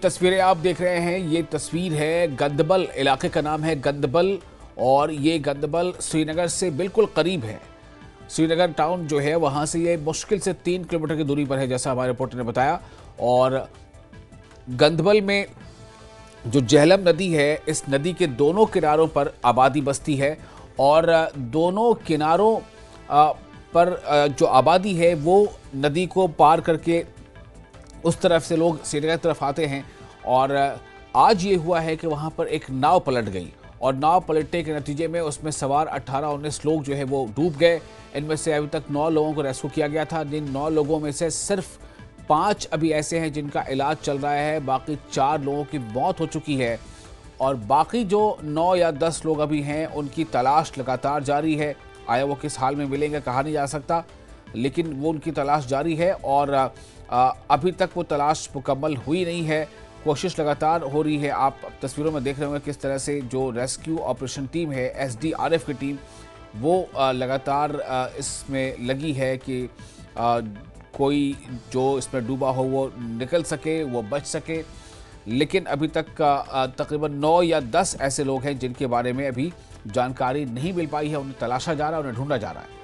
तस्वीरें आप देख रहे हैं, ये तस्वीर है गंदबल इलाके का नाम है गंदबल और ये गंदबल श्रीनगर से बिल्कुल करीब है। श्रीनगर टाउन जो है वहां से ये मुश्किल से 3 किलोमीटर की दूरी पर है, जैसा हमारे रिपोर्टर ने बताया। और गंदबल में जो झेलम नदी है, इस नदी के दोनों किनारों पर आबादी बसती है और दोनों किनारों पर जो आबादी है वो नदी को पार करके उस तरफ से लोग श्रीनगर की तरफ आते हैं। और आज ये हुआ है कि वहाँ पर एक नाव पलट गई और नाव पलटने के नतीजे में उसमें सवार 18-19 लोग जो है वो डूब गए। इनमें से अभी तक 9 लोगों को रेस्क्यू किया गया था। जिन 9 लोगों में से सिर्फ 5 अभी ऐसे हैं जिनका इलाज चल रहा है, बाकी 4 लोगों की मौत हो चुकी है और बाकी जो 9 या 10 लोग अभी हैं उनकी तलाश लगातार जारी है। आया वो किस हाल में मिलेंगे कहा नहीं जा सकता, लेकिन वो उनकी तलाश जारी है और अभी तक वो तलाश मुकम्मल हुई नहीं है। कोशिश लगातार हो रही है। आप तस्वीरों में देख रहे होंगे किस तरह से जो रेस्क्यू ऑपरेशन टीम है, SDRF की टीम, वो लगातार इसमें लगी है कि कोई जो इसमें डूबा हो वो निकल सके, वो बच सके। लेकिन अभी तक तकरीबन 9 या 10 ऐसे लोग हैं जिनके बारे में अभी जानकारी नहीं मिल पाई है। उन्हें तलाशा जा रहा है, उन्हें ढूंढा जा रहा है।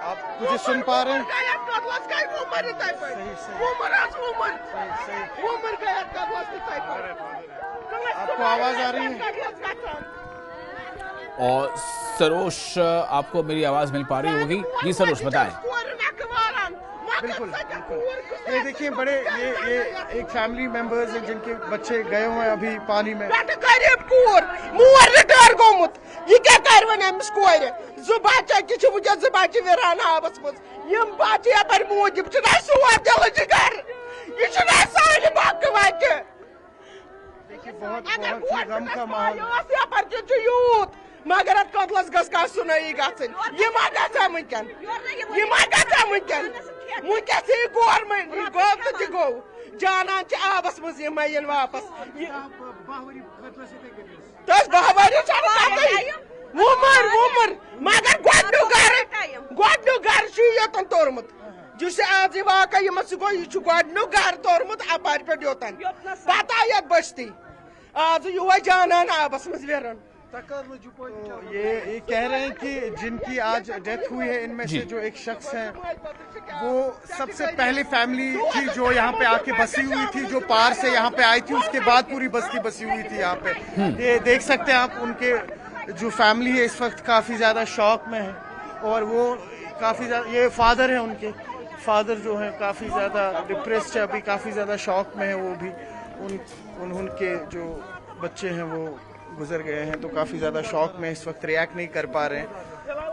आप मुझे सुन पा रहे हैं? आपको आवाज आ रही है? और सरोश, आपको मेरी आवाज मिल पा रही होगी? जी सरोश, बताएं। बिल्कुल बिल्कुल। ये देखिए बड़े ये एक फैमिली मेंबर्स हैं जिनके बच्चे गए हुए हैं अभी पानी में। ये क्या कार्रवाई है अमिस कोर जुबाचा कि छु मुझे जुबाची वेरान आबस मज यम बाची अपर मोजिब छु ना सुवा दिल जिगर ये छु ना सारे बाकवाच। देखिए बहुत गम का माहौल है पर छु यूथ मगर अत कतलस गस का सुनाई गसन ये मा गसा मुकन ये मा गसा मुकन मुके से गवर्नमेंट गवर्नमेंट गो जाना च आबस मज ये मयन वापस ये बाहरी खतरा से तस बाहरी चढ़ वुमर मगर गोडनु घर छु यतन तोरमुत जुस आज वाका यम सु गो यु गोडनु घर तोरमुत अपार पे योतन पता यत बस्ती आज युवा जानान आबस मज वेरन। तो ये कह रहे हैं कि जिनकी आज डेथ हुई है इनमें से जो एक शख्स है वो सबसे पहले फैमिली थी जो यहाँ पे आके बसी हुई थी, जो पार से यहाँ पे आई थी, उसके बाद पूरी बस्ती बसी हुई थी यहाँ पे। ये देख सकते हैं आप, उनके जो फैमिली है इस वक्त काफी ज्यादा शॉक में है और वो काफी ज्यादा, ये फादर है, उनके फादर जो है काफी ज्यादा डिप्रेस्ड है, अभी काफी ज्यादा शॉक में है वो भी। उनके जो बच्चे हैं वो गुजर गए हैं तो काफी ज्यादा शॉक में इस वक्त रिएक्ट नहीं कर पा रहे हैं।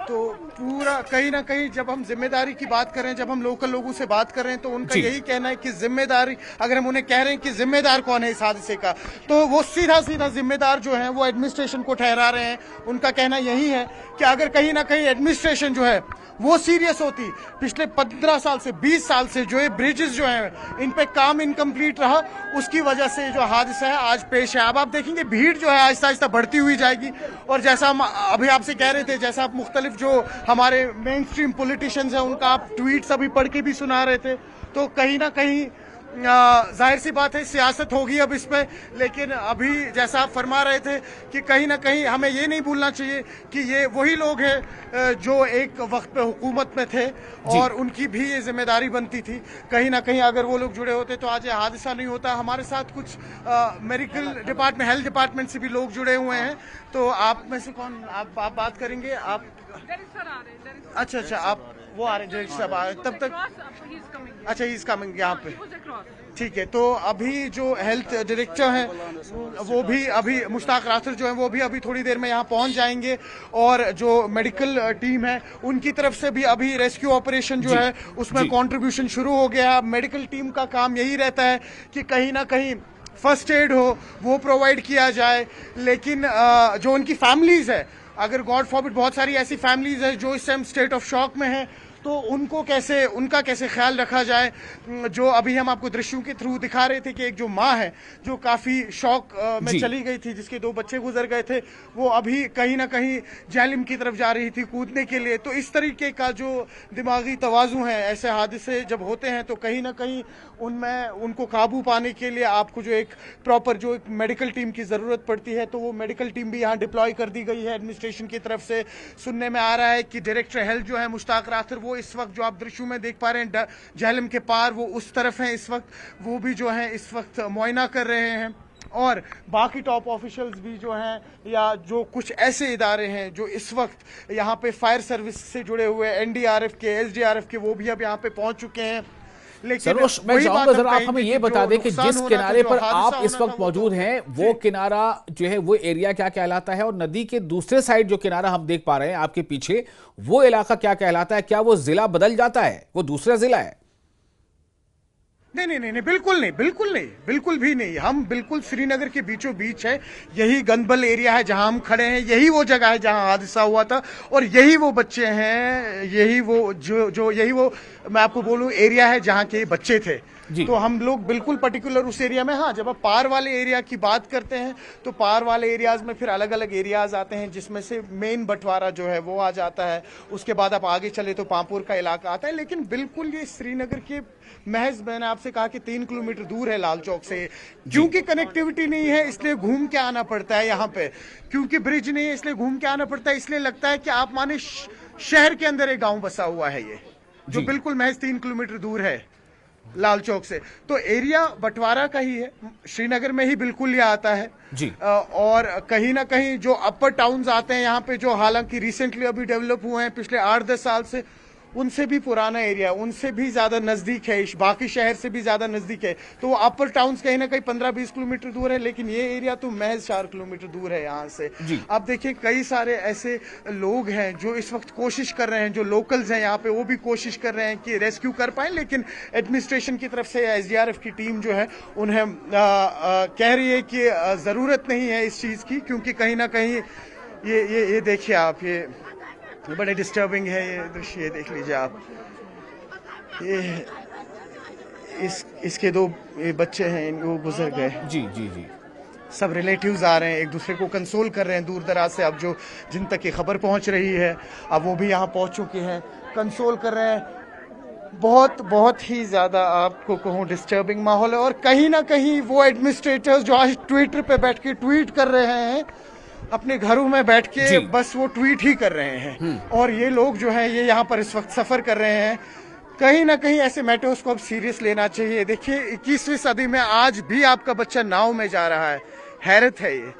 तो पूरा कहीं ना कहीं जब हम जिम्मेदारी की बात कर रहे हैं, जब हम लोकल लोगों से बात कर रहे हैं तो उनका यही कहना है कि जिम्मेदारी, अगर हम उन्हें कह रहे हैं कि जिम्मेदार कौन है इस हादसे का, तो वो सीधा जिम्मेदार जो है वो एडमिनिस्ट्रेशन को ठहरा रहे हैं। उनका कहना यही है कि अगर कहीं ना कहीं एडमिनिस्ट्रेशन जो है वो सीरियस होती, पिछले 15 साल से 20 साल से जो ये ब्रिजेस जो हैं इन पे काम इनकम्प्लीट रहा, उसकी वजह से जो हादसा है आज पेश है। अब आप देखेंगे भीड़ जो है आहिस्ता आहिस्ता बढ़ती हुई जाएगी और जैसा हम अभी आपसे कह रहे थे, जैसा आप मुख्तलिफ जो हमारे मेन स्ट्रीम पॉलिटिशियंस हैं उनका आप ट्वीट्स अभी पढ़ के भी सुना रहे थे, तो कहीं ना कहीं जाहिर सी बात है सियासत होगी अब इसमें। लेकिन अभी जैसा आप फरमा रहे थे कि कहीं ना कहीं हमें ये नहीं भूलना चाहिए कि ये वही लोग हैं जो एक वक्त पे हुकूमत में थे और उनकी भी ये जिम्मेदारी बनती थी। कहीं ना कहीं अगर वो लोग जुड़े होते तो आज ये हादसा नहीं होता। हमारे साथ कुछ मेडिकल डिपार्टमेंट, हेल्थ डिपार्टमेंट से भी लोग जुड़े हुए हैं, तो आप में से कौन, आप बात करेंगे? आप अच्छा अच्छा, आप वो आ रहे हैं डायरेक्टर साहब आ रहे हैं, तब तक अच्छा ही इज कमिंग यहाँ पे, ठीक है। तो अभी जो हेल्थ डायरेक्टर हैं वो भी अभी मुश्ताक राथर जो है वो भी अभी थोड़ी देर में यहाँ पहुंच जाएंगे, और जो मेडिकल टीम है उनकी तरफ से भी अभी रेस्क्यू ऑपरेशन जो है उसमें कंट्रीब्यूशन शुरू हो गया है। मेडिकल टीम का काम यही रहता है कि कहीं ना कहीं फर्स्ट एड हो वो प्रोवाइड किया जाए, लेकिन जो उनकी फैमिलीज है, अगर गॉड फॉरबिड बहुत सारी ऐसी फैमिलीज है जो इस टाइम स्टेट ऑफ शॉक में है, तो उनका कैसे ख्याल रखा जाए। जो अभी हम आपको दृश्यों के थ्रू दिखा रहे थे कि एक जो माँ है जो काफी शॉक में चली गई थी, जिसके 2 बच्चे गुजर गए थे, वो अभी कहीं ना कहीं जहलम की तरफ जा रही थी कूदने के लिए। तो इस तरीके का जो दिमागी तवाज़ुन है, ऐसे हादसे जब होते हैं तो कहीं ना कहीं उनमें उनको काबू पाने के लिए आपको जो एक प्रॉपर जो एक मेडिकल टीम की जरूरत पड़ती है, तो वो मेडिकल टीम भी यहाँ डिप्लॉय कर दी गई है एडमिनिस्ट्रेशन की तरफ से। सुनने में आ रहा है कि डायरेक्टर हेल्थ जो है मुश्ताक राथर, वो इस वक्त जो आप दृश्यों में देख पा रहे हैं जहलम के पार, वो उस तरफ हैं इस वक्त, वो भी जो है इस वक्त मुआयना कर रहे हैं। और बाकी टॉप ऑफिशियल्स भी जो हैं, या जो कुछ ऐसे इदारे हैं जो इस वक्त यहाँ पे फायर सर्विस से जुड़े हुए NDRF के, SDRF के, वो भी अब यहाँ पे पहुंच चुके हैं। सरोज, मैं चाहूंगा जरा आप हमें ये बता दें कि जिस किनारे पर आप इस वक्त मौजूद हैं वो किनारा जो है वो एरिया क्या कहलाता है, और नदी के दूसरे साइड जो किनारा हम देख पा रहे हैं आपके पीछे, वो इलाका क्या कहलाता है? क्या वो जिला बदल जाता है, वो दूसरा जिला है? नहीं, बिल्कुल नहीं, बिल्कुल भी नहीं। हम बिल्कुल श्रीनगर के बीचों बीच है, यही गंदबल एरिया है जहां हम खड़े हैं, यही वो जगह है जहां हादसा हुआ था, और यही वो बच्चे हैं, यही वो मैं आपको बोलूं एरिया है जहां के बच्चे थे। तो हम लोग बिल्कुल पर्टिकुलर उस एरिया में, हाँ, जब आप पार वाले एरिया की बात करते हैं तो पार वाले एरियाज में फिर अलग अलग एरियाज आते हैं, जिसमें से मेन बंटवारा जो है वो आ जाता है। उसके बाद आप आगे चले तो पामपुर का इलाका आता है, लेकिन बिल्कुल ये श्रीनगर के महज, मैंने आपसे कहा कि 3 किलोमीटर दूर है लाल चौक से। क्योंकि कनेक्टिविटी नहीं है इसलिए घूम के आना पड़ता है यहाँ पे, क्योंकि ब्रिज नहीं है इसलिए घूम के आना पड़ता है। इसलिए लगता है कि आप माने शहर के अंदर एक गाँव बसा हुआ है ये, जो बिल्कुल महज 3 किलोमीटर दूर है लाल चौक से। तो एरिया बंटवारा का ही है, श्रीनगर में ही बिल्कुल ये आता है जी। और कहीं ना कहीं जो अपर टाउन्स आते हैं यहाँ पे, जो हालांकि रिसेंटली अभी डेवलप हुए हैं पिछले 8-10 साल से, उनसे भी पुराना एरिया, उनसे भी ज्यादा नजदीक है, बाकी शहर से भी ज्यादा नजदीक है। तो वो अपर टाउन्स कहीं ना कहीं 15-20 किलोमीटर दूर है, लेकिन ये एरिया तो महज 4 किलोमीटर दूर है यहाँ से। अब देखिए कई सारे ऐसे लोग हैं जो इस वक्त कोशिश कर रहे हैं, जो लोकल्स हैं यहाँ पे, वो भी कोशिश कर रहे हैं कि रेस्क्यू कर पाए, लेकिन एडमिनिस्ट्रेशन की तरफ से SDRF की टीम जो है उन्हें कह रही है कि जरूरत नहीं है इस चीज की, क्योंकि कहीं ना कहीं ये देखिए आप, ये बड़े डिस्टर्बिंग है ये दृश्य, ये देख लीजिए आप, ये इसके 2 बच्चे हैं, वो गुजर गए जी। सब रिलेटिव्स आ रहे हैं, एक दूसरे को कंसोल कर रहे हैं दूर दराज से। अब जो जिन तक ये खबर पहुंच रही है, अब वो भी यहाँ पहुंच चुके हैं, कंसोल कर रहे हैं। बहुत ही ज्यादा आपको कहूँ डिस्टर्बिंग माहौल है। और कहीं ना कहीं वो एडमिनिस्ट्रेटर्स जो आज ट्विटर पे बैठ के ट्वीट कर रहे हैं, अपने घरों में बैठ के बस वो ट्वीट ही कर रहे हैं, और ये लोग जो हैं ये यहाँ पर इस वक्त सफर कर रहे हैं। कहीं ना कहीं ऐसे मैटर्स को अब सीरियस लेना चाहिए। देखिए 21वीं सदी में आज भी आपका बच्चा नाव में जा रहा है, हैरत है ये।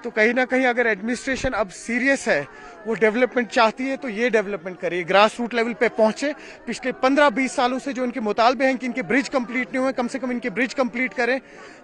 तो कहीं ना कहीं अगर एडमिनिस्ट्रेशन अब सीरियस है, वो डेवलपमेंट चाहती है, तो ये डेवलपमेंट करे, ग्रास रूट लेवल पे पहुंचे। पिछले 15-20 सालों से जो इनके मुतालबे हैं कि इनके ब्रिज कंप्लीट नहीं हुए, कम से कम इनके ब्रिज कंप्लीट करें,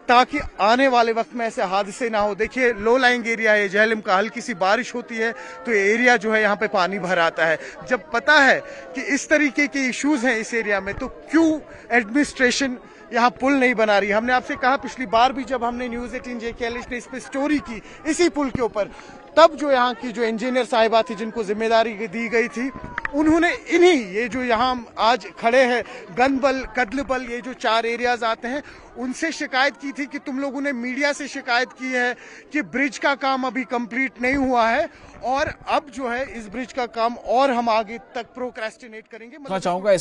ताकि आने वाले वक्त में ऐसे हादसे ना हो। देखिए लो लाइंग एरिया है जहलम का, हल्की सी बारिश होती है तो एरिया जो है यहाँ पे पानी भर आता है। जब पता है कि इस तरीके के इश्यूज हैं इस एरिया में, तो क्यों एडमिनिस्ट्रेशन यहाँ पुल नहीं बना रही? हमने आपसे कहा पिछली बार भी जब हमने न्यूज़ 18 JKLH ने इस पे स्टोरी की इसी पुल के ऊपर, तब जो यहाँ की जो इंजीनियर साहिबा थी जिनको जिम्मेदारी दी गई थी, उन्होंने ये जो यहाँ आज खड़े हैं गंदबल, कदलबल, ये जो 4 एरियाज आते हैं, उनसे शिकायत की थी कि तुम लोगों ने मीडिया से शिकायत की है कि ब्रिज का काम अभी कंप्लीट नहीं हुआ है, और अब जो है इस ब्रिज का काम और हम आगे तक प्रोक्रेस्टिनेट करेंगे। मैं चाहूंगा